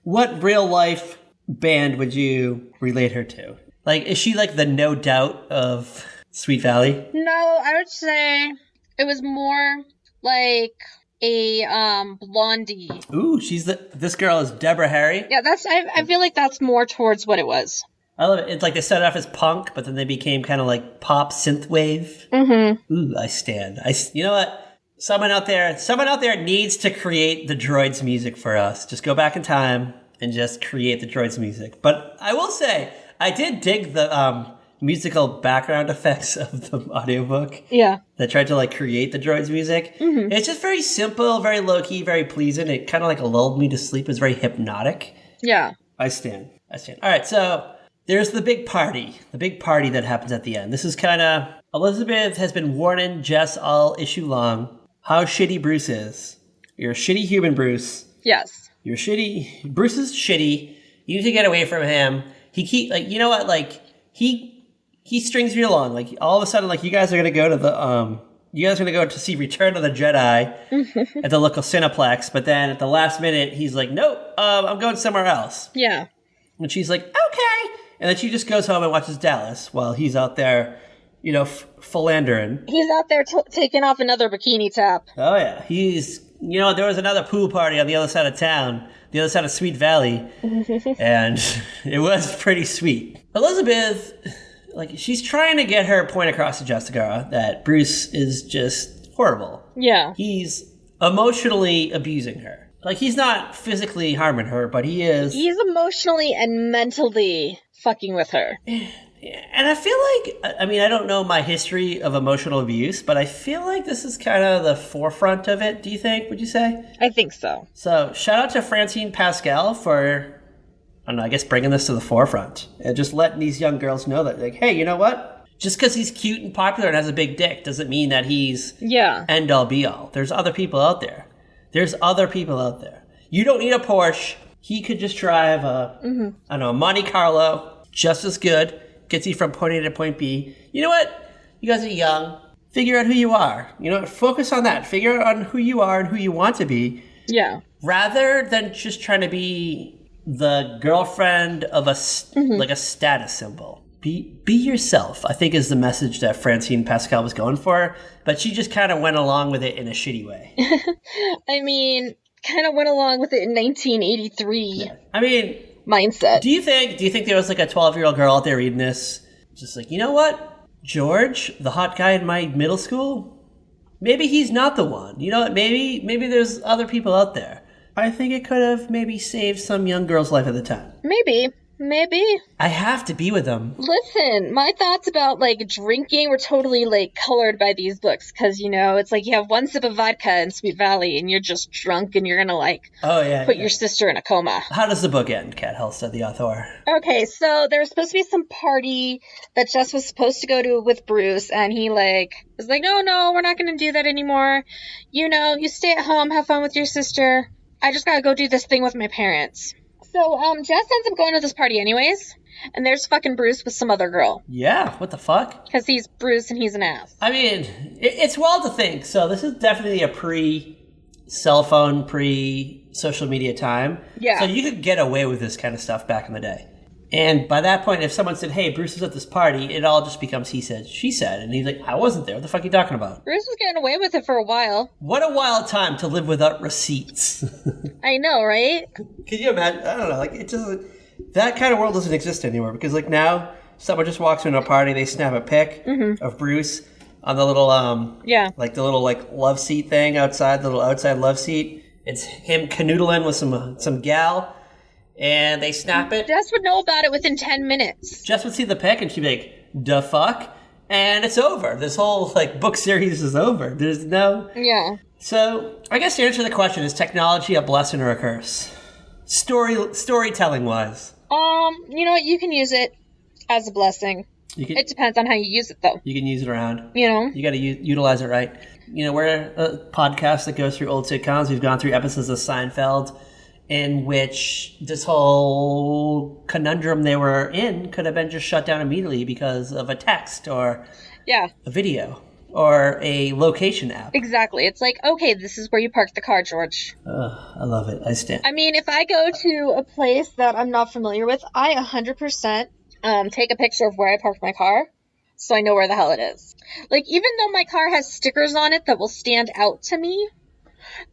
what real life band would you relate her to? Like, is she like the No Doubt of Sweet Valley? No, I would say it was more like a Blondie. Ooh, this girl is Deborah Harry. Yeah, I feel like that's more towards what it was. I love it. It's like they started off as punk, but then they became kind of like pop synthwave. Ooh, I stand. You know what? Someone out there needs to create the droids music for us. Just go back in time and just create the droids music. But I will say, I did dig the musical background effects of the audiobook. Yeah. That tried to like create the droids music. It's just very simple, very low key, very pleasing. It kind of like lulled me to sleep. It was very hypnotic. Yeah. I stand. All right, so there's the big party that happens at the end. This is kind of, Elizabeth has been warning Jess all issue long how shitty Bruce is. You're a shitty human, Bruce. Yes. You're shitty. Bruce is shitty. You need to get away from him. You know what? Like, he strings you along. Like, all of a sudden, like, you guys are going to go to see Return of the Jedi at the local Cineplex. But then at the last minute, he's like, nope, I'm going somewhere else. Yeah. And she's like, okay. And then she just goes home and watches Dallas while he's out there, you know, philandering. He's out there taking off another bikini top. Oh, yeah. There was another pool party on the other side of town, the other side of Sweet Valley, and it was pretty sweet. Elizabeth, like, she's trying to get her point across to Jessica that Bruce is just horrible. Yeah. He's emotionally abusing her. Like, he's not physically harming her, but he is. He's emotionally and mentally fucking with her. And I feel like, I mean, I don't know my history of emotional abuse, but I feel like this is kind of the forefront of it, do you think? Would you say? I think so. So, shout out to Francine Pascal for, I don't know, I guess bringing this to the forefront. And just letting these young girls know that, like, hey, you know what? Just because he's cute and popular and has a big dick doesn't mean that he's end-all, be-all. There's other people out there. You don't need a Porsche. He could just drive a Monte Carlo, just as good. Gets you from point A to point B. You know what? You guys are young. Figure out who you are. You know, focus on that. Figure out on who you are and who you want to be. Yeah. Rather than just trying to be the girlfriend of a status symbol. Be yourself, I think, is the message that Francine Pascal was going for. But she just kind of went along with it in a shitty way. I mean, kind of went along with it in 1983. Yeah. I mean, mindset. Do you think there was like a 12-year-old girl out there reading this, just like, you know what? George, the hot guy in my middle school, maybe he's not the one. You know what? Maybe there's other people out there. I think it could have maybe saved some young girl's life at the time. Maybe. I have to be with them. Listen, my thoughts about, like, drinking were totally, like, colored by these books. Because, you know, it's like you have one sip of vodka in Sweet Valley and you're just drunk and you're gonna, like, put your sister in a coma. How does the book end, Kat Hell, said the author? Okay, so there was supposed to be some party that Jess was supposed to go to with Bruce. And he, like, was like, no, we're not gonna do that anymore. You know, you stay at home, have fun with your sister. I just gotta go do this thing with my parents. So, Jess ends up going to this party anyways, and there's fucking Bruce with some other girl. Yeah, what the fuck? Because he's Bruce and he's an ass. I mean, it's wild to think. So this is definitely a pre-cell phone, pre-social media time. Yeah. So you could get away with this kind of stuff back in the day. And by that point, if someone said, hey, Bruce is at this party, it all just becomes he said, she said. And he's like, I wasn't there. What the fuck are you talking about? Bruce was getting away with it for a while. What a wild time to live without receipts. I know, right? Can you imagine? I don't know. Like, it doesn't... That kind of world doesn't exist anymore. Because, like, now, someone just walks into a party, they snap a pic of Bruce on the little, like, the little, like, love seat thing outside, the little outside love seat. It's him canoodling with some gal. And they snap it. Jess would know about it within 10 minutes. Jess would see the pic and she'd be like, "Da fuck?" And it's over. This whole, like, book series is over. There's no... Yeah. So, I guess to answer the question, is technology a blessing or a curse? Storytelling-wise. You know what? You can use it as a blessing. It depends on how you use it, though. You can use it around. You know? You gotta utilize it right. You know, we're a podcast that goes through old sitcoms. We've gone through episodes of Seinfeld, in which this whole conundrum they were in could have been just shut down immediately because of a text or a video or a location app. Exactly. It's like, okay, this is where you park the car, George. I love it. I stand. I mean, if I go to a place that I'm not familiar with, I 100% take a picture of where I parked my car so I know where the hell it is. Like, even though my car has stickers on it that will stand out to me,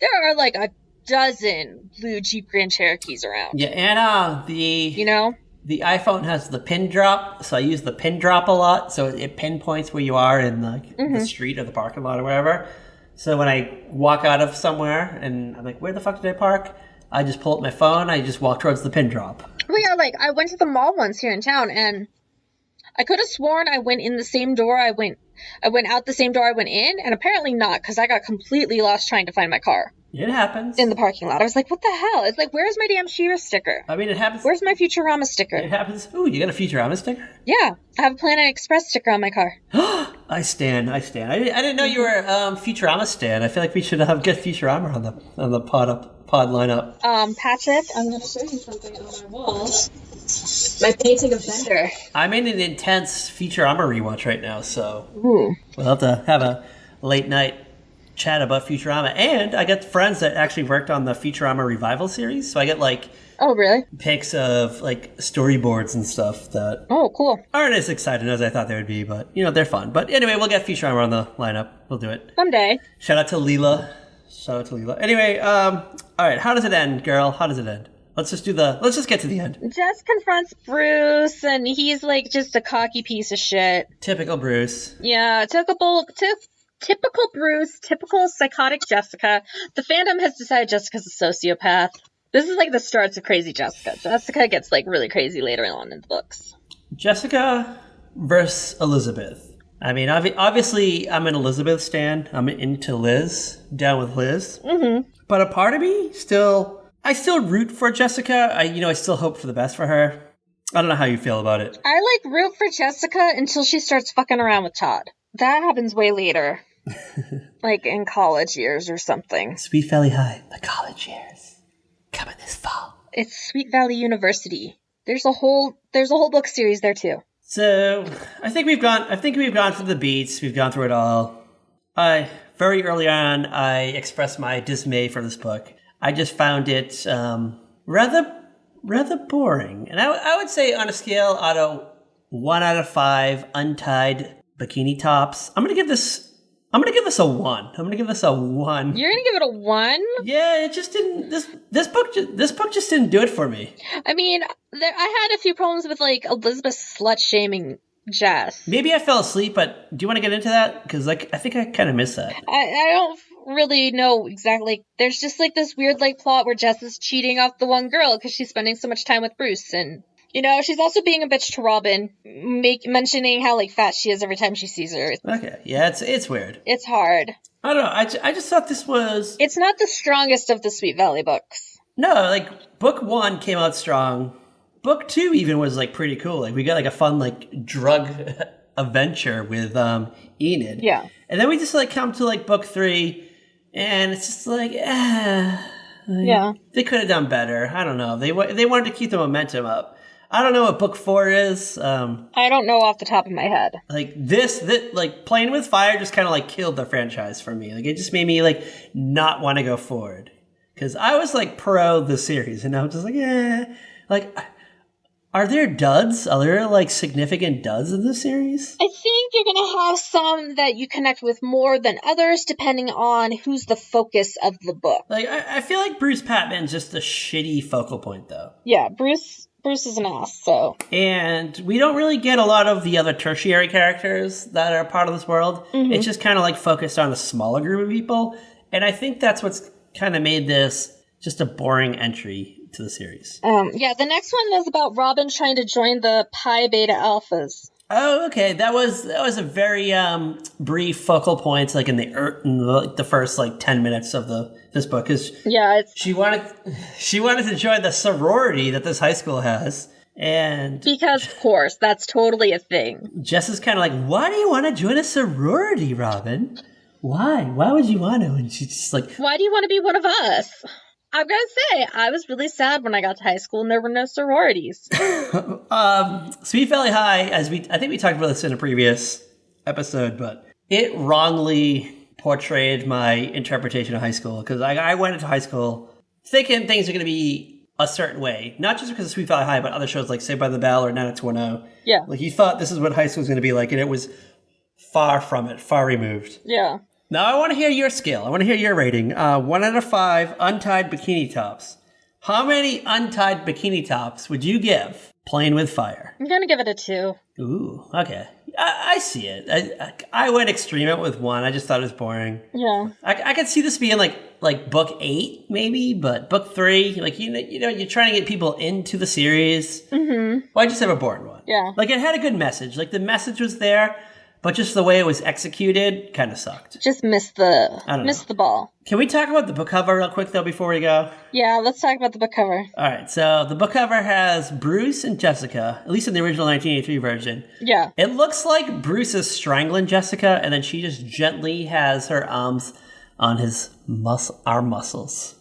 there are like a dozen blue Jeep Grand Cherokees around. Yeah, and the iPhone has the pin drop, so I use the pin drop a lot, so it pinpoints where you are in the street or the parking lot or wherever. So when I walk out of somewhere and I'm like, where the fuck did I park? I just pull up my phone, I just walk towards the pin drop. Well, yeah, like, I went to the mall once here in town, and I could have sworn I went in the same door I went out the same door I went in, and apparently not, because I got completely lost trying to find my car. It happens. In the parking lot. I was like, what the hell? It's like, where's my damn She-Ra sticker? I mean, it happens. Where's my Futurama sticker? It happens. Ooh, you got a Futurama sticker? Yeah. I have a Planet Express sticker on my car. I stand. I didn't know you were Futurama stan. I feel like we should get Futurama on the pod lineup. Patrick, I'm going to show you something on my wall. My painting of Bender. I'm in an intense Futurama rewatch right now, so Ooh. We'll have to have a late night chat about Futurama. And I got friends that actually worked on the Futurama revival series, so I get like pics of like storyboards and stuff that cool. aren't as exciting as I thought they would be, but you know, they're fun. But anyway, we'll get Futurama on the lineup. We'll do it someday. Shout out to Leela. Anyway, all right, how does it end, girl? How does it end? Let's just get to the end. Jess confronts Bruce, and he's like just a cocky piece of shit. Typical Bruce. Yeah, typical Bruce, typical psychotic Jessica. The fandom has decided Jessica's a sociopath. This is like the starts of crazy Jessica. Jessica gets like really crazy later on in the books. Jessica versus Elizabeth. I mean, obviously, I'm an Elizabeth stan. I'm into Liz. Down with Liz. Mm-hmm. But a part of me I still root for Jessica. I still hope for the best for her. I don't know how you feel about it. I like root for Jessica until she starts fucking around with Todd. That happens way later. Like in college years or something. Sweet Valley High, the college years. Coming this fall. It's Sweet Valley University. There's a whole book series there too. So I think we've gone through the beats. We've gone through it all. Very early on, I expressed my dismay for this book. I just found it rather boring. And I would say on a scale out of 1 out of 5 untied bikini tops, I'm gonna give this a 1. I'm gonna give this a 1. You're gonna give it a 1? Yeah, it just didn't. This book just didn't do it for me. I mean, I had a few problems with like Elizabeth slut shaming Jess. Maybe I fell asleep, but do you want to get into that? Because like I think I kind of missed that. I don't don't really know exactly. There's just like this weird like plot where Jess is cheating off the one girl because she's spending so much time with Bruce, and she's also being a bitch to Robin, mentioning how like fat she is every time she sees her. Okay, yeah, it's weird. It's hard. I don't know. I just thought this was. It's not the strongest of the Sweet Valley books. No, like book 1 came out strong. Book 2 even was like pretty cool. Like we got like a fun like drug adventure with Enid. Yeah. And then we just like come to like book 3, and it's just like, yeah, they could have done better. I don't know. They wanted to keep the momentum up. I don't know what book 4 is. I don't know off the top of my head. Like this like Playing with Fire just kind of like killed the franchise for me. Like it just made me like not want to go forward, because I was like pro the series, and I was just like, like. Are there duds? Are there, like, significant duds in the series? I think you're going to have some that you connect with more than others, depending on who's the focus of the book. Like, I feel like Bruce Patman's just a shitty focal point, though. Yeah, Bruce is an ass, so. And we don't really get a lot of the other tertiary characters that are part of this world. Mm-hmm. It's just kind of, like, focused on a smaller group of people. And I think that's what's kind of made this just a boring entry to the series. Yeah, the next one is about Robin trying to join the Pi Beta Alphas. Oh, okay. That was a very brief focal point, like in the first like 10 minutes of this book, because she wanted to join the sorority that this high school has, and because of course that's totally a thing. Jess is kind of like, why do you want to join a sorority, Robin? Why would you want to? And she's just like, why do you want to be one of us? I'm going to say, I was really sad when I got to high school and there were no sororities. Sweet Valley High, I think we talked about this in a previous episode, but it wrongly portrayed my interpretation of high school, because I went into high school thinking things are going to be a certain way, not just because of Sweet Valley High, but other shows like Saved by the Bell or 90210. Yeah. Like, you thought this is what high school was going to be like, and it was far from it, far removed. Yeah. Now, I want to hear your scale. I want to hear your rating. 1 out of 5 untied bikini tops. How many untied bikini tops would you give Playing with Fire? I'm going to give it a 2. Ooh, okay. I see it. I went extreme with 1. I just thought it was boring. Yeah. I could see this being like book 8, maybe, but book 3, like, you're trying to get people into the series. Mm-hmm. Well, I just have a boring one. Yeah. Like, it had a good message. Like, the message was there. But just the way it was executed kind of sucked. Just missed the ball. Can we talk about the book cover real quick, though, before we go? Yeah, let's talk about the book cover. All right, so the book cover has Bruce and Jessica, at least in the original 1983 version. Yeah. It looks like Bruce is strangling Jessica, and then she just gently has her arms on his arm muscles.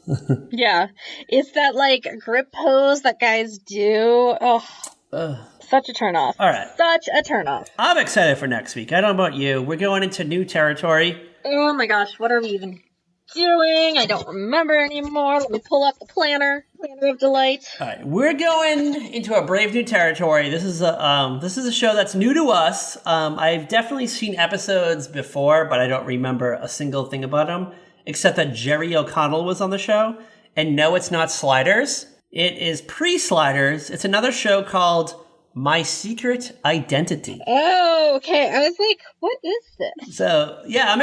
Yeah. It's that, like, grip pose that guys do. Ugh. Such a turnoff. All right. Such a turnoff. I'm excited for next week. I don't know about you. We're going into new territory. Oh my gosh, what are we even doing? I don't remember anymore. Let me pull up the planner of delight. All right, we're going into a brave new territory. This is a show that's new to us. I've definitely seen episodes before, but I don't remember a single thing about them, except that Jerry O'Connell was on the show. And no, it's not Sliders. It is pre-Sliders. It's another show called My Secret Identity. Oh, okay. I was like, what is this? So, yeah,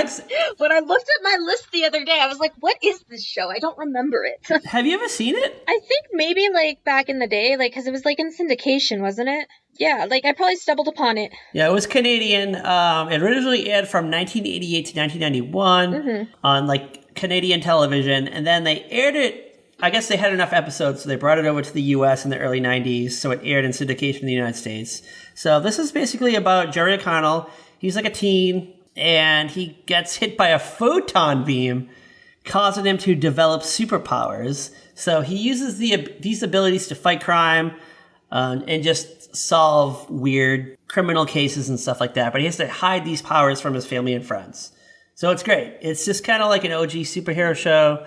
when I looked at my list the other day, I was like, what is this show? I don't remember it. Have you ever seen it? I think maybe, like, back in the day, like, because it was, like, in syndication, wasn't it? Yeah, like, I probably stumbled upon it. Yeah, it was Canadian. It originally aired from 1988 to 1991 on, like, Canadian television, and then they aired it. I guess they had enough episodes, so they brought it over to the U.S. in the early 90s, so it aired in syndication in the United States. So this is basically about Jerry O'Connell. He's like a teen, and he gets hit by a photon beam, causing him to develop superpowers. So he uses these abilities to fight crime and just solve weird criminal cases and stuff like that. But he has to hide these powers from his family and friends. So it's great. It's just kind of like an OG superhero show,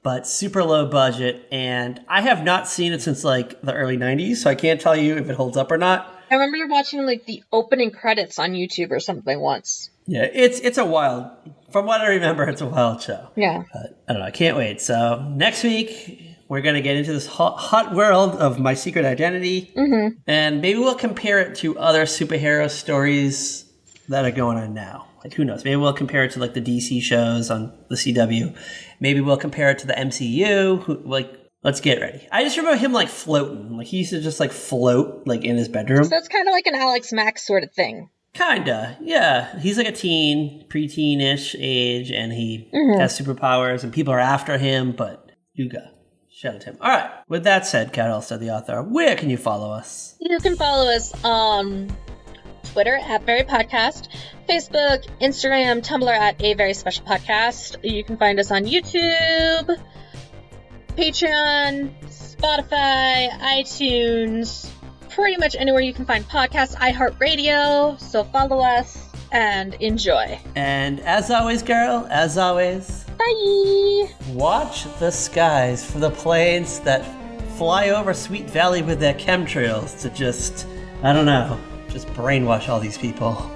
but super low budget, and I have not seen it since, like, the early 90s, so I can't tell you if it holds up or not. I remember watching, like, the opening credits on YouTube or something once. Yeah, it's a wild, from what I remember, it's a wild show. Yeah. But, I don't know, I can't wait. So, next week, we're going to get into this hot world of My Secret Identity, and maybe we'll compare it to other superhero stories that are going on now. Like, who knows? Maybe we'll compare it to like the DC shows on the CW. Maybe we'll compare it to the MCU. Let's get ready. I just remember him like floating. Like, he used to just like float like in his bedroom. So it's kind of like an Alex Max sort of thing. Kinda, yeah. He's like a preteen-ish age, and he has superpowers, and people are after him, but Ooga. Shout out to him. All right. With that said, Kat Elstad, the author, where can you follow us? You can follow us on Twitter at Very Podcast, Facebook, Instagram, Tumblr at A Very Special Podcast. You can find us on YouTube, Patreon, Spotify, iTunes, pretty much anywhere you can find podcasts, iHeartRadio. So follow us and enjoy. And as always, girl, bye. Watch the skies for the planes that fly over Sweet Valley with their chemtrails to just brainwash all these people.